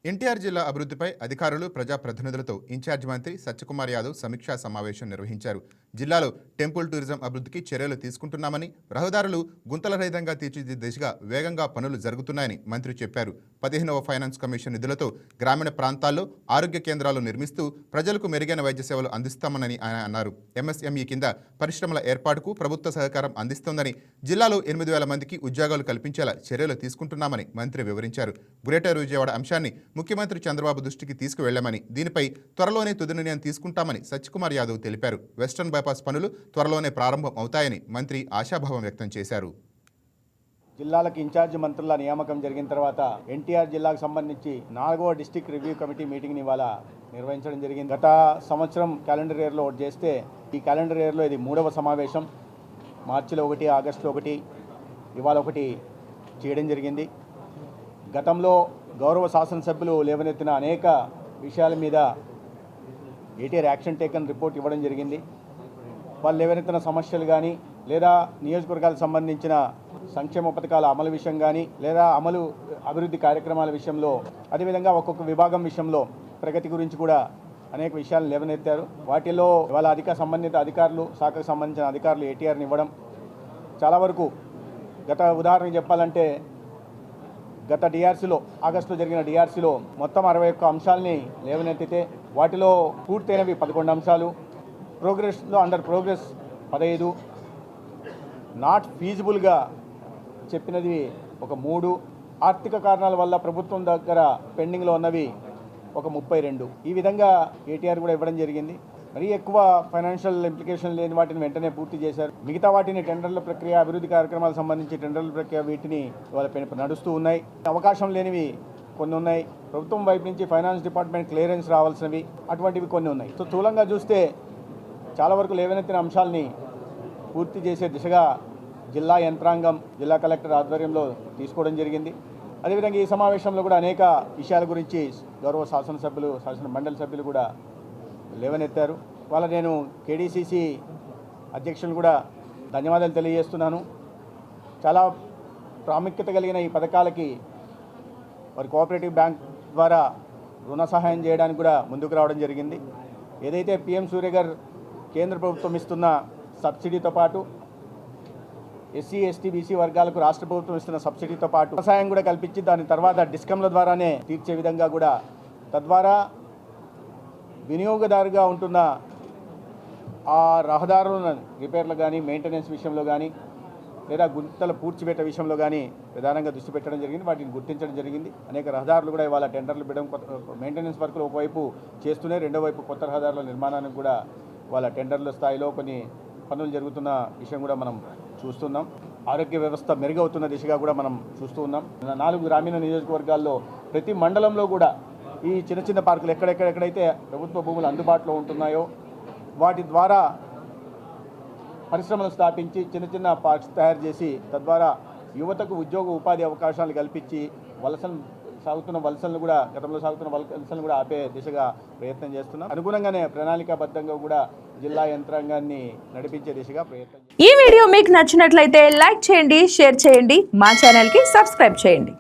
ఎన్టీఆర్ జిల్లా అభివృద్ధిపై అధికారులు ప్రజాప్రతినిధులతో ఇన్ఛార్జ్ మంత్రి సత్యకుమార్ యాదవ్ సమీక్షా సమావేశం నిర్వహించారు. జిల్లాలో టెంపుల్ టూరిజం అభివృద్ధికి చర్యలు తీసుకుంటున్నామని, రహదారులు గుంతల రహితంగా తీర్చిదిద్దే దిశగా వేగంగా పనులు జరుగుతున్నాయని మంత్రి చెప్పారు. 15వ ఫైనాన్స్ కమిషన్ నిధులతో గ్రామీణ ప్రాంతాల్లో ఆరోగ్య కేంద్రాలు నిర్మిస్తూ ప్రజలకు మెరుగైన వైద్య సేవలు అందిస్తామని ఆయన అన్నారు. ఎంఎస్ఎంఈ కింద పరిశ్రమల ఏర్పాటుకు ప్రభుత్వ సహకారం అందిస్తోందని, జిల్లాలో 8,000 మందికి ఉద్యోగాలు కల్పించేలా చర్యలు తీసుకుంటున్నామని మంత్రి వివరించారు. గ్రేటర్ విజయవాడ అంశాన్ని ముఖ్యమంత్రి చంద్రబాబు దృష్టికి తీసుకువెళ్లామని, దీనిపై త్వరలోనే తుది నిర్ణయం తీసుకుంటామని సత్యకుమార్ యాదవ్ తెలిపారు. వెస్టర్న్ బైపాస్ పనులు త్వరలోనే ప్రారంభం అవుతాయని మంత్రి ఆశాభావం వ్యక్తం చేశారు. జిల్లాలకు ఇన్ఛార్జ్ మంత్రుల నియామకం జరిగిన తర్వాత ఎన్టీఆర్ జిల్లాకు సంబంధించి 4వ డిస్ట్రిక్ట్ రివ్యూ కమిటీ మీటింగ్ని ఇవాళ నిర్వహించడం జరిగింది. గత సంవత్సరం క్యాలెండర్ ఇయర్లో ఒకటి చేస్తే ఈ క్యాలెండర్ ఇయర్లో ఇది 3వ సమావేశం. మార్చిలో 1, ఆగస్టులో 1, ఇవాళ 1 చేయడం జరిగింది. గతంలో గౌరవ శాసనసభ్యులు లేవనెత్తిన అనేక విషయాల మీద ఏటీఆర్ యాక్షన్ టేకన్ రిపోర్ట్ ఇవ్వడం జరిగింది. వాళ్ళు లేవనెత్తిన సమస్యలు కానీ, లేదా నియోజకవర్గాలకు సంబంధించిన సంక్షేమ పథకాల అమలు విషయం కానీ, లేదా అభివృద్ధి కార్యక్రమాల విషయంలో, అదేవిధంగా ఒక్కొక్క విభాగం విషయంలో ప్రగతి గురించి కూడా అనేక విషయాలు లేవనెత్తారు. వాటిలో వాళ్ళ సంబంధిత అధికారులు, శాఖకు సంబంధించిన అధికారులు ఏటీఆర్ని ఇవ్వడం చాలా వరకు, గత ఉదాహరణ చెప్పాలంటే గత డిఆర్సీలో, ఆగస్టులో జరిగిన డిఆర్సీలో మొత్తం 61 అంశాలని లేవనెత్తితే వాటిలో పూర్తయినవి 11 అంశాలు, ప్రోగ్రెస్లో అండర్ ప్రోగ్రెస్ 15, నాట్ ఫీజిబుల్గా చెప్పినది ఒక 3, ఆర్థిక కారణాల వల్ల ప్రభుత్వం దగ్గర పెండింగ్లో ఉన్నవి ఒక 32. ఈ విధంగా ఏటీఆర్ కూడా ఇవ్వడం జరిగింది. మరీ ఎక్కువ ఫైనాన్షియల్ ఇంప్లికేషన్ లేని వాటిని వెంటనే పూర్తి చేశారు. మిగతా వాటిని టెండర్ల ప్రక్రియ, అభివృద్ధి కార్యక్రమాలకు సంబంధించి టెండర్ల ప్రక్రియ, వీటిని వాళ్ళ నడుస్తూ ఉన్నాయి. అవకాశం లేనివి కొన్ని ఉన్నాయి. ప్రభుత్వం వైపు నుంచి ఫైనాన్స్ డిపార్ట్మెంట్ క్లియరెన్స్ రావాల్సినవి అటువంటివి కొన్ని ఉన్నాయి. సో స్థూలంగా చూస్తే చాలా వరకు లేవనెత్తిన అంశాలని పూర్తి చేసే దిశగా జిల్లా యంత్రాంగం, జిల్లా కలెక్టర్ ఆధ్వర్యంలో తీసుకోవడం జరిగింది. అదేవిధంగా ఈ సమావేశంలో కూడా అనేక విషయాల గురించి గౌరవ శాసనసభ్యులు, శాసన మండలి సభ్యులు కూడా లేవనెత్తారు. వాళ్ళ నేను కేడీసీసీ అధ్యక్షులు కూడా ధన్యవాదాలు తెలియజేస్తున్నాను. చాలా ప్రాముఖ్యత కలిగిన ఈ పథకాలకి వారి కోఆపరేటివ్ బ్యాంక్ ద్వారా రుణ సహాయం చేయడానికి కూడా ముందుకు రావడం జరిగింది. ఏదైతే పిఎం సూర్య గారు కేంద్ర ప్రభుత్వం ఇస్తున్న సబ్సిడీతో పాటు ఎస్సీ, ఎస్టీ, బీసీ వర్గాలకు రాష్ట్ర ప్రభుత్వం ఇస్తున్న సబ్సిడీతో పాటు వ్యవసాయం కూడా కల్పించి దాని తర్వాత డిస్కంల ద్వారానే తీర్చే విధంగా కూడా, తద్వారా వినియోగదారుగా ఉంటున్న ఆ రహదారుల రిపేర్లు కానీ, మెయింటెనెన్స్ విషయంలో కానీ, లేదా గుంతల పూడ్చిపెట్టే విషయంలో కానీ ప్రధానంగా దృష్టి పెట్టడం జరిగింది. వాటిని గుర్తించడం జరిగింది. అనేక రహదారులు కూడా ఇవాళ టెండర్లు పెట్టడం, మెయింటెనెన్స్ వర్కులు ఒకవైపు చేస్తూనే రెండో వైపు కొత్త రహదారుల నిర్మాణానికి కూడా వాళ్ళ టెండర్ల స్థాయిలో కొన్ని పనులు జరుగుతున్న విషయం కూడా మనం చూస్తున్నాం. ఆరోగ్య వ్యవస్థ మెరుగవుతున్న దిశగా కూడా మనం చూస్తూ ఉన్నాం. 4 గ్రామీణ నియోజకవర్గాల్లో ప్రతి మండలంలో కూడా ఈ చిన్న చిన్న పార్కులు ఎక్కడెక్కడైతే ప్రభుత్వ భూములు అందుబాటులో ఉంటున్నాయో వాటి ద్వారా పరిశ్రమలు స్థాపించి చిన్న చిన్న పార్క్స్ తయారు చేసి, తద్వారా యువతకు ఉద్యోగ ఉపాధి అవకాశాలు కల్పించి గతంలో సాగుతున్న వలసలను కూడా ఆపే దిశగా ప్రయత్నం చేస్తున్నాం. అనుగుణంగానే ప్రణాళికాబద్ధంగా కూడా జిల్లా యంత్రాంగాన్ని నడిపించే దిశగా ప్రయత్నం. ఈ వీడియో మీకు నచ్చినట్లయితే లైక్ చేయండి, షేర్ చేయండి, మా ఛానల్కి సబ్స్క్రైబ్ చేయండి.